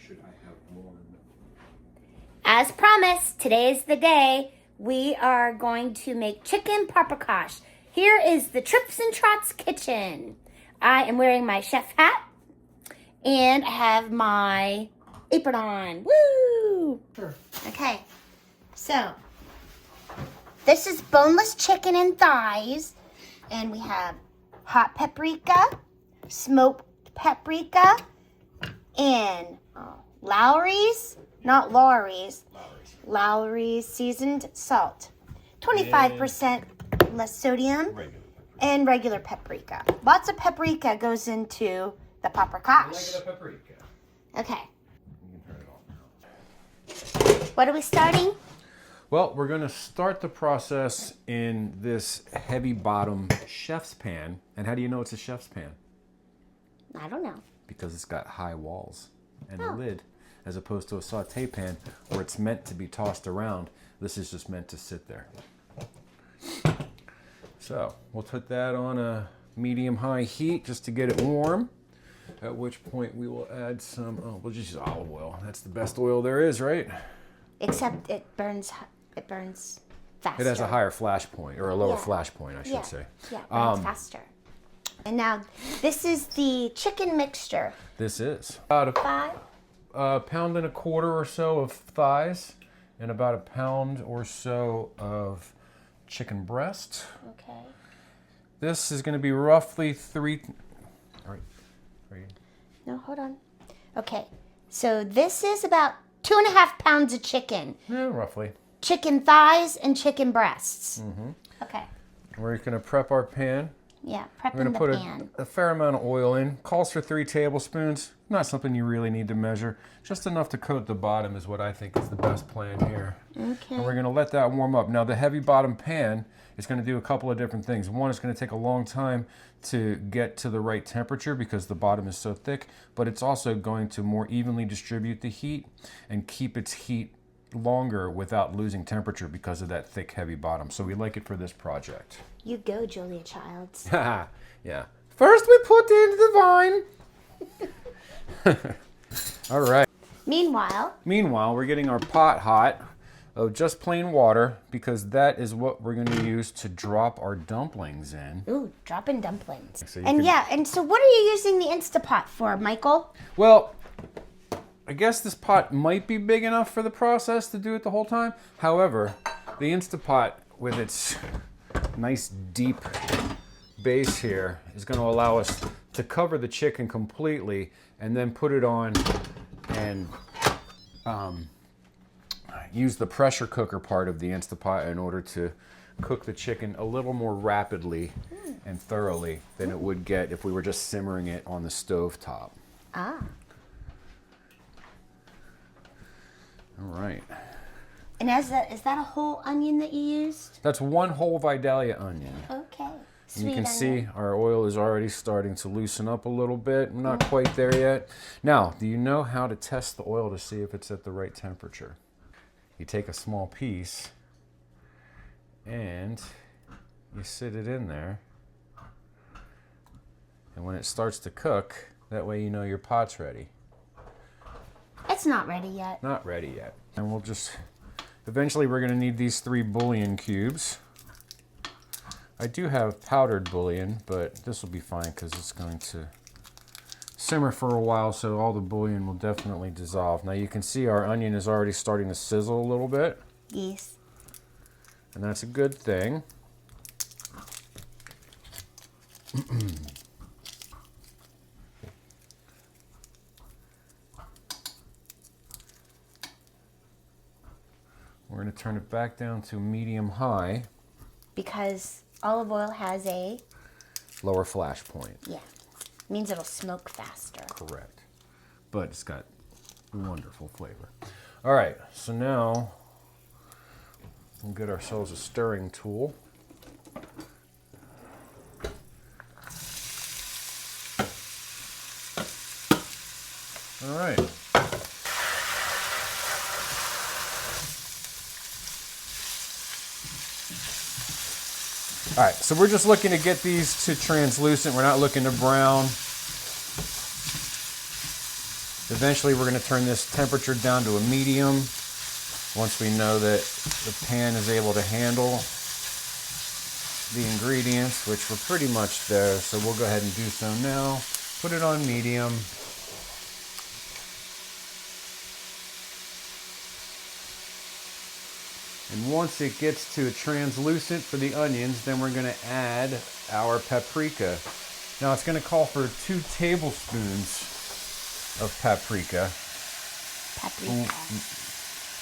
should I have one? As promised, today's the day. We are going to make chicken paprikash. Here is the Trips and Trots kitchen. I am wearing my chef hat and I have my apron on. Woo! Sure. Okay, so this is boneless chicken and thighs, and we have hot paprika, smoked paprika, and Lowry's seasoned salt. 25% less sodium and regular paprika. Lots of paprika goes into the paprikash. Regular paprika. Okay. You can turn it off now. What are we starting? Well, we're going to start the process in this heavy bottom chef's pan. And how do you know it's a chef's pan? I don't know. Because it's got high walls and a lid, as opposed to a saute pan where it's meant to be tossed around. This is just meant to sit there. So we'll put that on a medium-high heat just to get it warm. At which point we will add some, we'll just use olive oil. That's the best oil there is, right? Except it burns faster. It has a higher flash point, or a lower flash point, I should say. Yeah, it burns faster. And now, this is the chicken mixture. This is about a pound and a quarter or so of thighs, and about a pound or so of chicken breast. Okay. This is going to be roughly all right. No, hold on. Okay, so this is about 2.5 pounds of chicken. Yeah, roughly. Chicken thighs and chicken breasts. Mm-hmm. Okay. We're going to prep our pan. Yeah, We're prepping going to put the pan. a fair amount of oil in. Calls for 3 tablespoons. Not something you really need to measure. Just enough to coat the bottom is what I think is the best plan here. Okay. And we're going to let that warm up. Now, the heavy bottom pan is going to do a couple of different things. One, it's going to take a long time to get to the right temperature because the bottom is so thick, but it's also going to more evenly distribute the heat and keep its heat longer without losing temperature because of that thick, heavy bottom. So we like it for this project. You go, Julia Childs. Yeah. First we put in the vine. All right. Meanwhile, we're getting our pot hot of just plain water because that is what we're going to use to drop our dumplings in. Ooh, dropping dumplings. So and so what are you using the Instapot for, Michael? Well, I guess this pot might be big enough for the process to do it the whole time. However, the Instapot with its nice deep base here is going to allow us to cover the chicken completely and then put it on and use the pressure cooker part of the Instapot in order to cook the chicken a little more rapidly and thoroughly than it would get if we were just simmering it on the stove top. Ah. All right. And is that a whole onion that you used? That's one whole Vidalia onion. Okay. And you can onion. see our oil is already starting to loosen up a little bit. I'm not quite there yet. Now, do you know how to test the oil to see if it's at the right temperature? You take a small piece and you sit it in there. And when it starts to cook, that way you know your pot's ready. It's not ready yet. Not ready yet. And we'll just, eventually we're going to need these 3 bouillon cubes. I do have powdered bouillon, but this will be fine because it's going to simmer for a while, so all the bouillon will definitely dissolve. Now you can see our onion is already starting to sizzle a little bit. Yes. And that's a good thing. We're going to turn it back down to medium-high. Because olive oil has a lower flash point. Yeah. Means it'll smoke faster. Correct. But it's got wonderful flavor. All right, so now we'll get ourselves a stirring tool. All right. All right, so we're just looking to get these to translucent. We're not looking to brown. The Eventually we're going to turn this temperature down to a medium once we know that the pan is able to handle the ingredients, which we're pretty much there. So we'll go ahead and do so now. Put it on medium. And once it gets to translucent for the onions, then we're going to add our paprika. Now it's going to call for 2 tablespoons of paprika. Paprika.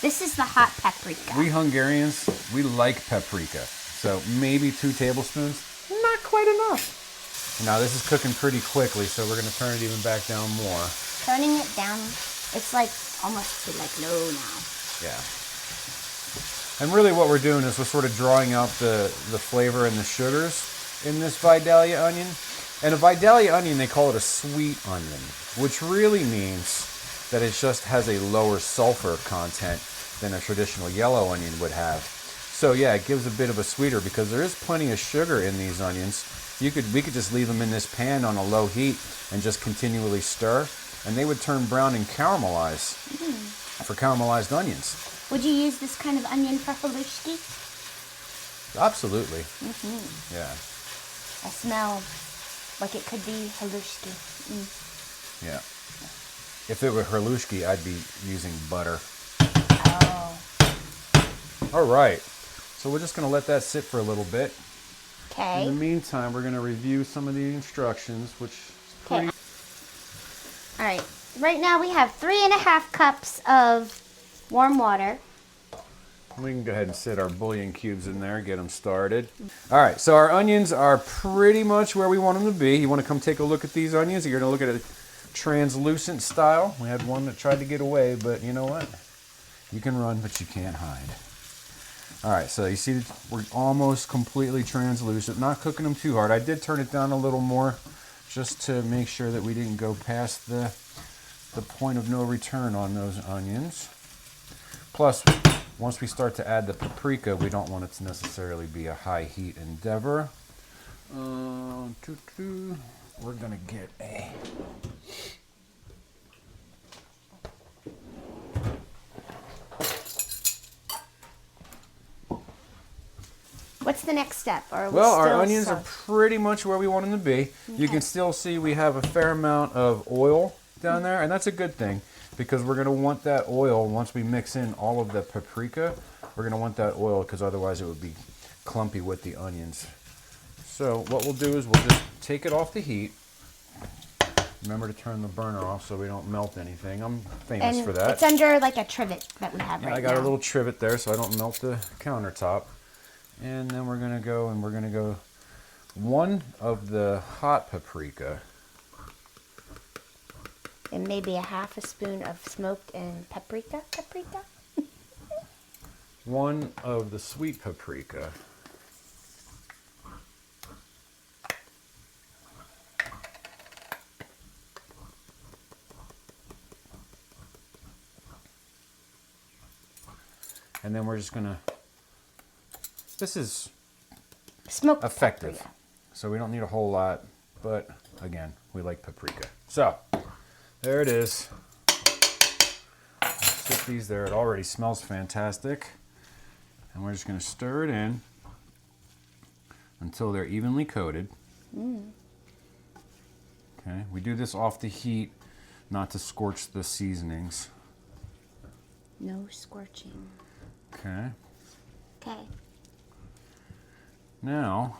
This is the hot paprika. We Hungarians, we like paprika. So maybe 2 tablespoons, not quite enough. Now this is cooking pretty quickly, so we're going to turn it even back down more. Turning it down, it's like almost to like low now. Yeah. And really what we're doing is we're sort of drawing out the flavor and the sugars in this Vidalia onion. And a Vidalia onion, they call it a sweet onion, which really means that it just has a lower sulfur content than a traditional yellow onion would have. So yeah, it gives a bit of a sweeter because there is plenty of sugar in these onions. We could just leave them in this pan on a low heat and just continually stir, and they would turn brown and caramelize for caramelized onions. Would you use this kind of onion for halushki? Absolutely. Yeah. I smell like it could be halushki. Yeah. If it were halushki, I'd be using butter. Oh. All right. So we're just going to let that sit for a little bit. Okay. In the meantime, we're going to review some of the instructions, which is pretty... All right. Right now we have 3.5 cups of warm water. We can go ahead and set our bouillon cubes in there, get them started. All right, so our onions are pretty much where we want them to be. You want to come take a look at these onions? You're going to look at a translucent style. We had one that tried to get away, but you know what? You can run, but you can't hide. All right, so you see we're almost completely translucent. Not cooking them too hard. I did turn it down a little more just to make sure that we didn't go past the point of no return on those onions. Plus, once we start to add the paprika, we don't want it to necessarily be a high heat endeavor. We're gonna get a... What's the next step? Well, our onions are pretty much where we want them to be. Okay. You can still see we have a fair amount of oil down there, and that's a good thing because we're going to want that oil once we mix in all of the paprika. We're going to want that oil because otherwise it would be clumpy with the onions. So what we'll do is we'll just take it off the heat. Remember to turn the burner off so we don't melt anything. I'm famous for that. It's under like a trivet that we have right now. I got a little trivet there so I don't melt the countertop. And then we're going to go 1 of the hot paprika. And maybe a half a spoon of smoked and paprika. 1 of the sweet paprika. And then we're just going to... This is smoked effective, paprika. So we don't need a whole lot, but again, we like paprika. So, there it is. Stick these there. It already smells fantastic. And we're just going to stir it in until they're evenly coated. Okay, we do this off the heat, not to scorch the seasonings. No scorching. Okay. Okay. Now,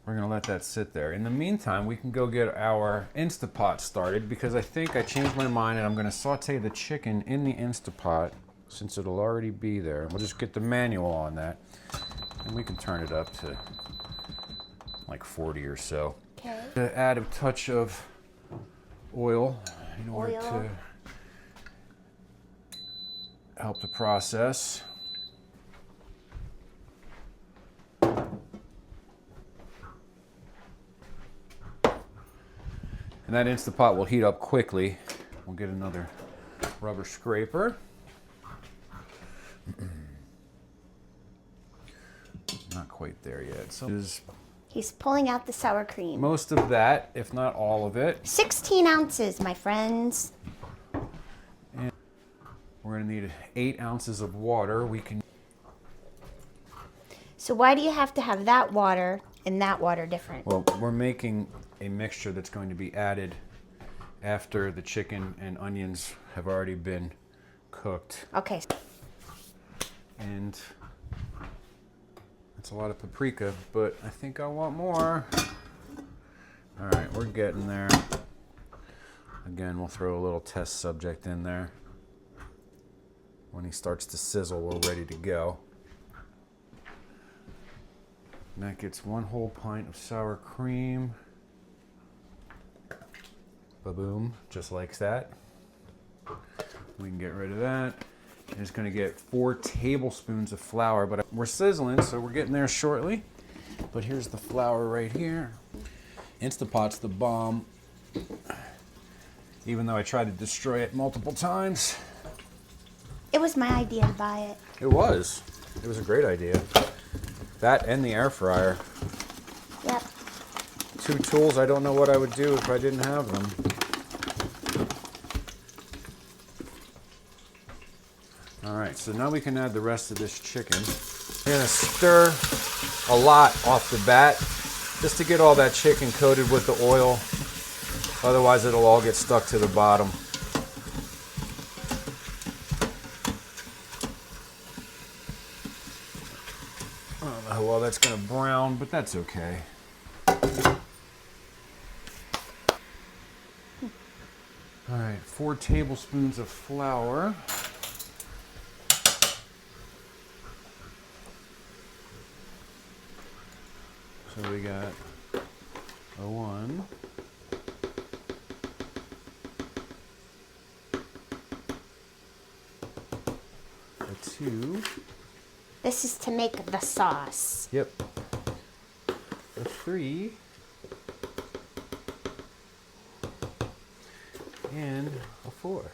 we're going to let that sit there. In the meantime, we can go get our Instapot started because I think I changed my mind and I'm going to saute the chicken in the Instapot since it'll already be there. We'll just get the manual on that and we can turn it up to like 40 or so. Okay. To add a touch of oil in order to help the process. And that Instapot will heat up quickly. We'll get another rubber scraper. Not quite there yet. So he's pulling out the sour cream. Most of that, if not all of it. 16 ounces, my friends. We're gonna need 8 ounces of water. We can. So why do you have to have that water and that water different? Well, we're making a mixture that's going to be added after the chicken and onions have already been cooked. Okay. And that's a lot of paprika, but I think I want more. All right, we're getting there. Again, we'll throw a little test subject in there. When he starts to sizzle, we're ready to go. And that gets 1 whole pint of sour cream. Ba-boom, just like that. We can get rid of that. And it's gonna get 4 tablespoons of flour, but we're sizzling, so we're getting there shortly. But here's the flour right here. Instapot's the bomb. Even though I tried to destroy it multiple times. It was my idea to buy it. It was. It was a great idea. That and the air fryer. Yep. 2 tools I don't know what I would do if I didn't have them. Alright, so now we can add the rest of this chicken. We're going to stir a lot off the bat just to get all that chicken coated with the oil. Otherwise it'll all get stuck to the bottom. I don't know how well that's going to brown, but that's okay. Alright, 4 tablespoons of flour. So we got a 1. A 2. This is to make the sauce. Yep. A 3. And a 4.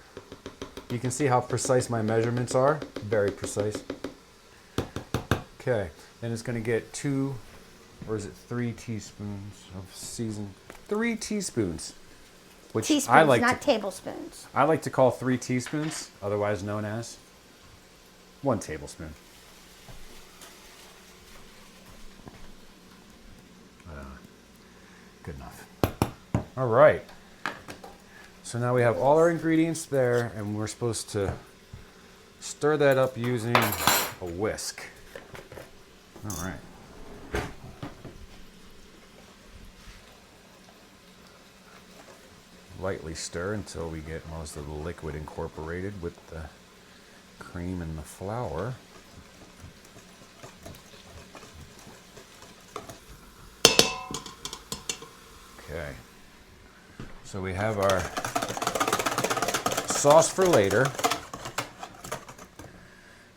You can see how precise my measurements are. Very precise. Okay, then it's going to get 2, or is it 3 teaspoons of seasoned? 3 teaspoons. Which Teaspoons, I like not to, tablespoons. I like to call 3 teaspoons, otherwise known as 1 tablespoon. Good enough. All right. So now we have all our ingredients there, and we're supposed to stir that up using a whisk. All right. Lightly stir until we get most of the liquid incorporated with the cream and the flour. Okay. So we have our sauce for later.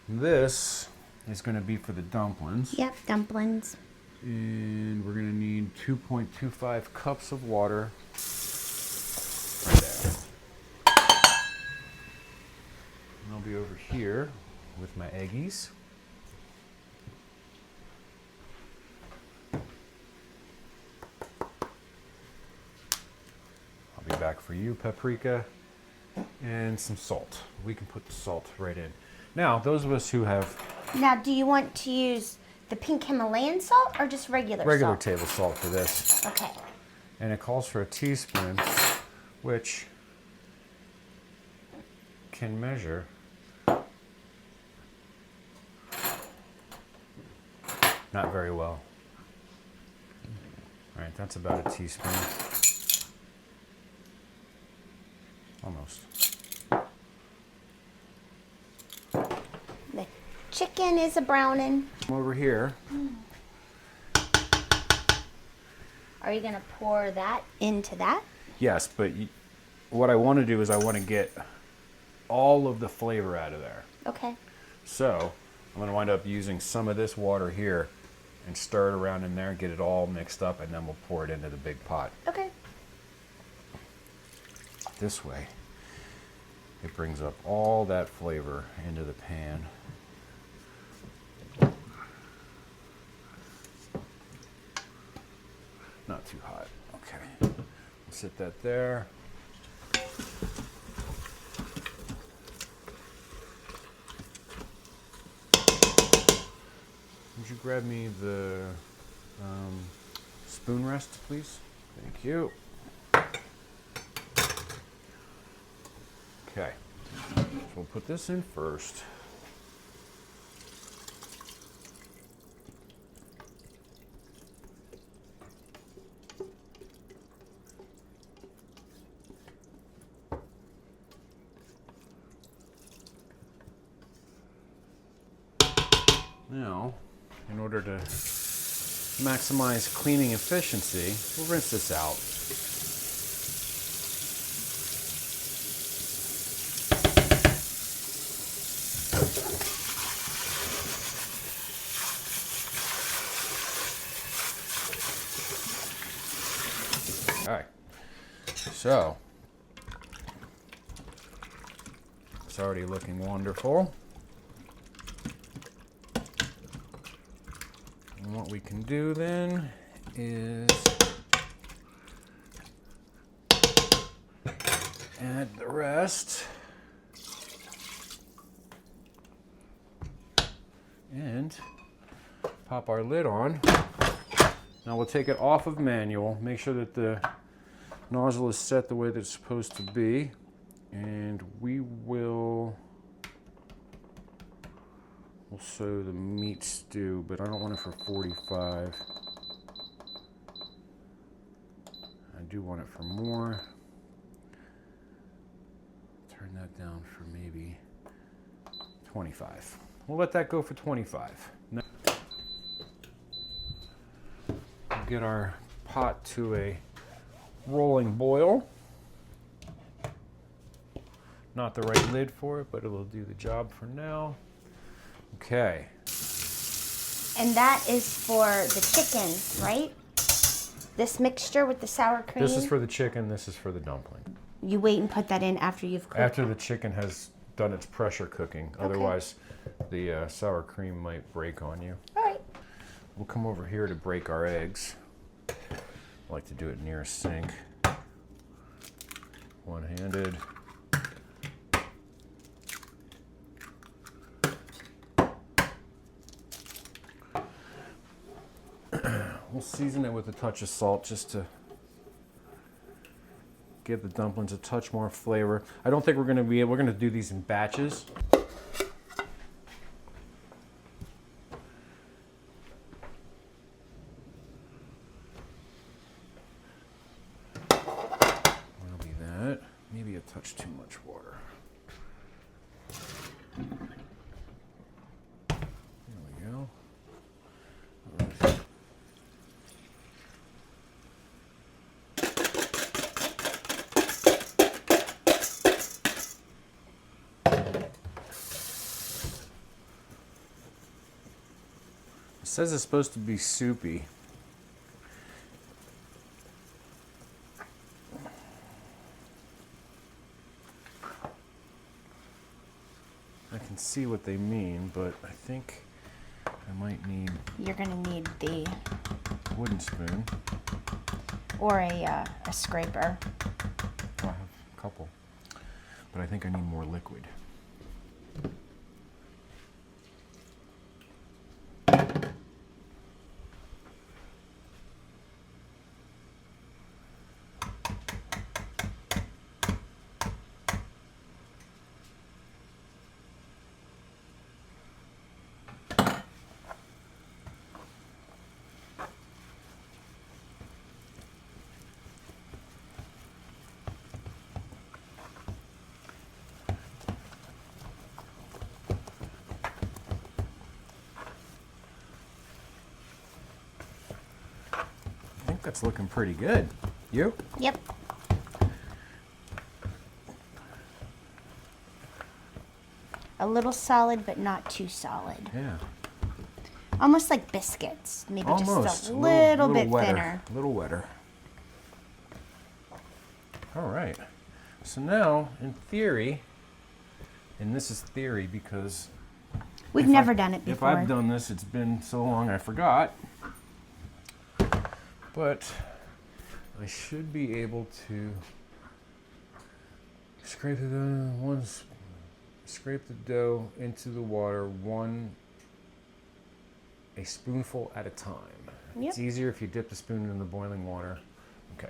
This is going to be for the dumplings. Yep, dumplings. And we're going to need 2.25 cups of water. Right there. And I'll be over here with my eggies. I'll be back for you, paprika, and some salt. We can put the salt right in. Now, those of us who have Now, do you want to use the pink Himalayan salt or just regular salt? table salt for this, Okay. and it calls for a teaspoon, which can measure not very well. All right, that's about a teaspoon. Almost. The chicken is a browning. Over here. Are you going to pour that into that? Yes, but what I want to do is I want to get all of the flavor out of there. Okay. So I'm going to wind up using some of this water here and stir it around in there and get it all mixed up, and then we'll pour it into the big pot. Okay. This way, it brings up all that flavor into the pan. Not too hot. Okay. We'll sit that there. would you grab me the spoon rest, please? Thank you. Okay, so we'll put this in first. Now, in order to maximize cleaning efficiency, we'll rinse this out. Okay, so it's already looking wonderful. And what we can do then is add the rest and pop our lid on. Now we'll take it off of manual, make sure that the nozzle is set the way that it's supposed to be, and we'll sew the meat stew, but I don't want it for 45. I do want it for more. Turn that down for maybe 25. We'll let that go for 25. Now, we'll get our pot to a rolling boil. Not the right lid for it, but it'll do the job for now. Okay. And that is for the chicken, right? This mixture with the sour cream? This is for the chicken, this is for the dumpling. You wait and put that in after you've cooked? After the chicken has done its pressure cooking. Okay. Otherwise, the sour cream might break on you. All right. We'll come over here to break our eggs. I like to do it near a sink. One-handed. We'll season it with a touch of salt just to give the dumplings a touch more flavor. I don't think we're going to be able, we're going to do these in batches. That'll be that. Maybe a touch too much water. There we go. All right. It says it's supposed to be soupy. I can see what they mean, but I think I might need You're going to need the... wooden spoon. Or a scraper. I have a couple, but I think I need more liquid. I think that's looking pretty good. You? Yep. A little solid, but not too solid. Yeah. Almost like biscuits. Maybe Almost. just a little bit wetter. thinner. A little wetter. All right. So now, in theory, and this is theory because We've never done it if before. I've done this, it's been so long I forgot. But I should be able to scrape scrape the dough into the water 1 a spoonful at a time. Yep. It's easier if you dip the spoon in the boiling water. Okay.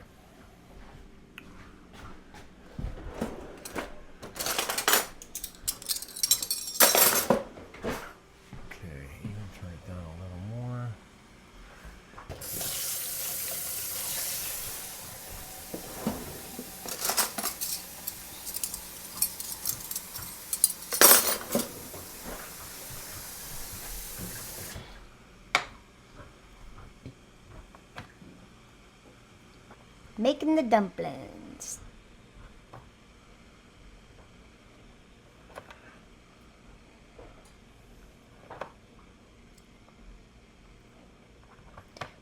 Okay, even turn it down a little more. Making the dumplings.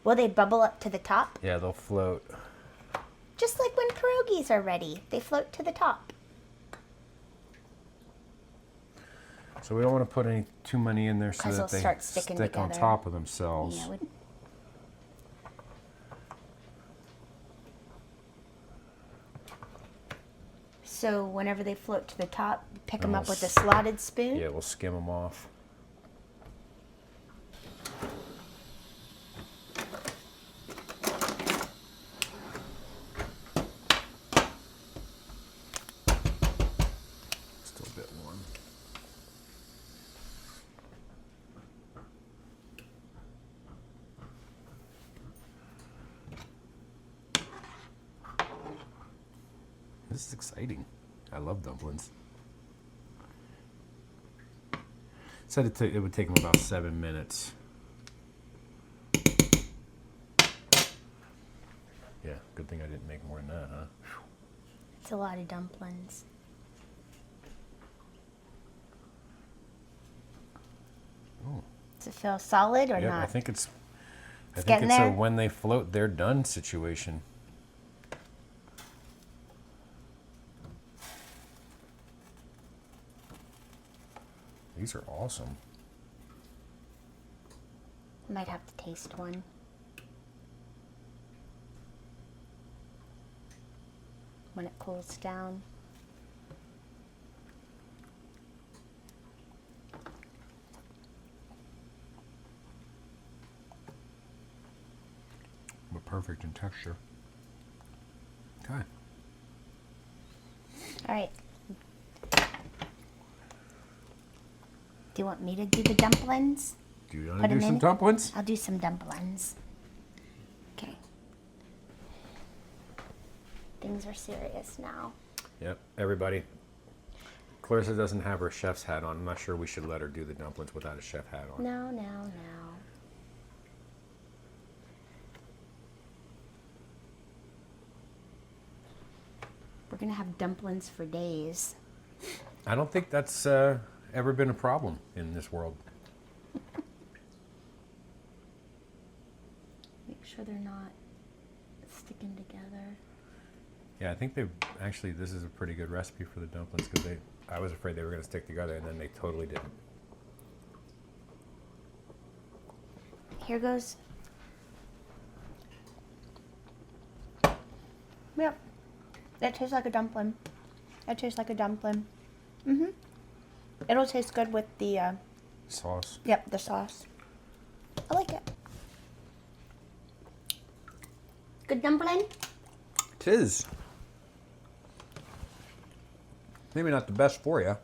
Will they bubble up to the top? Yeah, they'll float. Just like when pierogies are ready, they float to the top. So we don't want to put any too many in there so 'Cause that they'll they start sticking stick on together. top of themselves. Yeah, so whenever they float to the top, pick them up with a slotted spoon. Yeah, we'll skim them off. Still a bit warm. This is exciting. I love dumplings. Said it would take them about 7 minutes. Yeah, good thing I didn't make more than that, huh? It's a lot of dumplings. Oh. Does it feel solid or Yeah, not? I think it's a there? when they float, they're done situation. These are awesome. Might have to taste one. When it cools down. But perfect in texture. Okay. All right. Do you want me to do the dumplings? Do you want Put to do 'em some in? dumplings? I'll do some dumplings. Okay. Things are serious now. Yep, everybody. Clarissa doesn't have her chef's hat on. I'm not sure we should let her do the dumplings without a chef hat on. No, no, no. We're gonna have dumplings for days. I don't think that's ever been a problem in this world. Make sure they're not sticking together. Yeah, I think this is a pretty good recipe for the dumplings because I was afraid they were going to stick together and then they totally didn't. Here goes. Yep. That tastes like a dumpling. That tastes like a dumpling. Mm-hmm. It'll taste good with the, Sauce. yep, the sauce. I like it. Good dumpling? It is. Maybe not the best for you.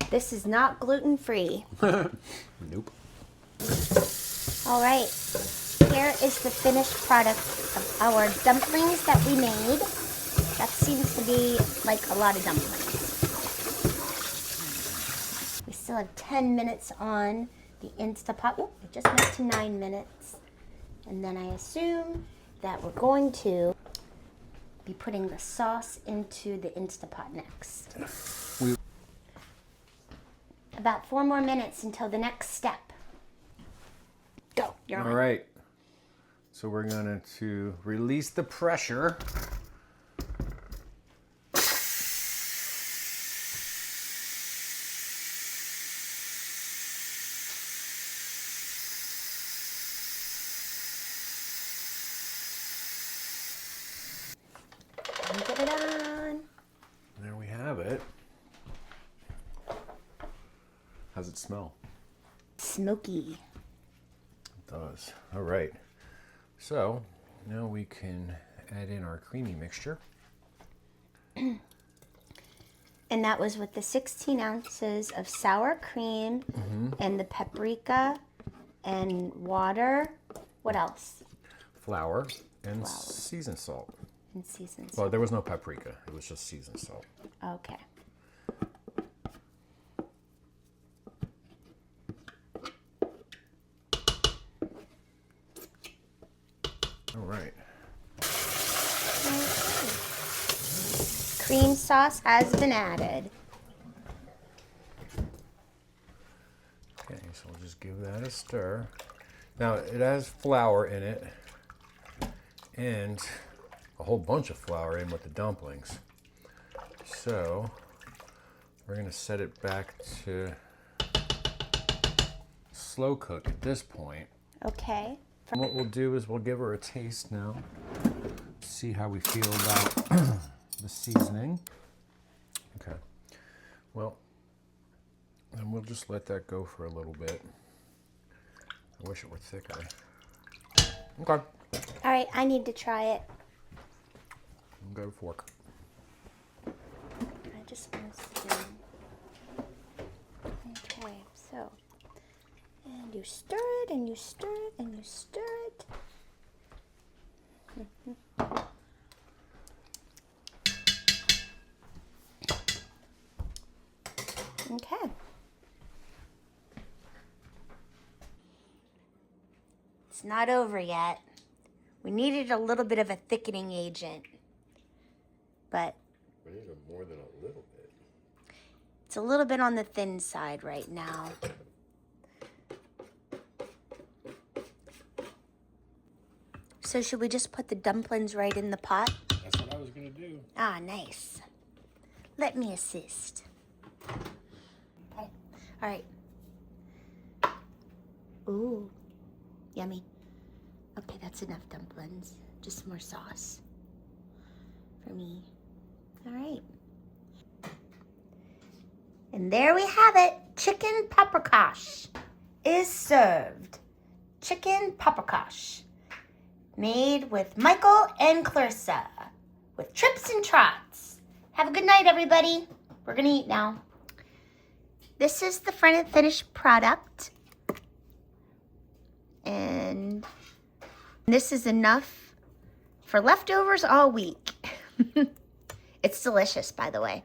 This is not gluten-free. Nope. All right. Here is the finished product of our dumplings that we made. That seems to be like a lot of dumplings. We still have 10 minutes on the Instapot. Oh, it just went to 9 minutes. And then I assume that we're going to be putting the sauce into the Instapot next. About 4 more minutes until the next step. Go. You're on. All right. So we're going to release the pressure. And get it on. There we have it. How's it smell? smoky. It does. All right. So now we can add in our creamy mixture. And that was with the 16 ounces of sour cream and the paprika and water. What else? Flour and seasoned salt. And seasoned Well, salt. there was no paprika. It was just seasoned salt. Okay. All right. Cream sauce has been added. Okay, so we'll just give that a stir. Now, it has flour in it and a whole bunch of flour in with the dumplings. So we're going to set it back to slow cook at this point. Okay. And what we'll do is we'll give her a taste now. See how we feel about the seasoning. Okay. Well, then we'll just let that go for a little bit. I wish it were thicker. Okay. All right, I need to try it. I'll go to fork. I just want to see. Okay, so. And you stir it, and you stir it, and you stir it. Okay. It's not over yet. We needed a little bit of a thickening agent, but We need more than a little bit. it's a little bit on the thin side right now. So should we just put the dumplings right in the pot? That's what I was going to do. Ah, nice. Let me assist. Okay. All right. Ooh, yummy. Okay, that's enough dumplings. Just more sauce for me. All right. And there we have it. Chicken paprikash is served. Chicken paprikash. Made with Michael and Clarissa. With trips and trots. Have a good night, everybody. We're going to eat now. This is the front and finished product. And this is enough for leftovers all week. It's delicious, by the way.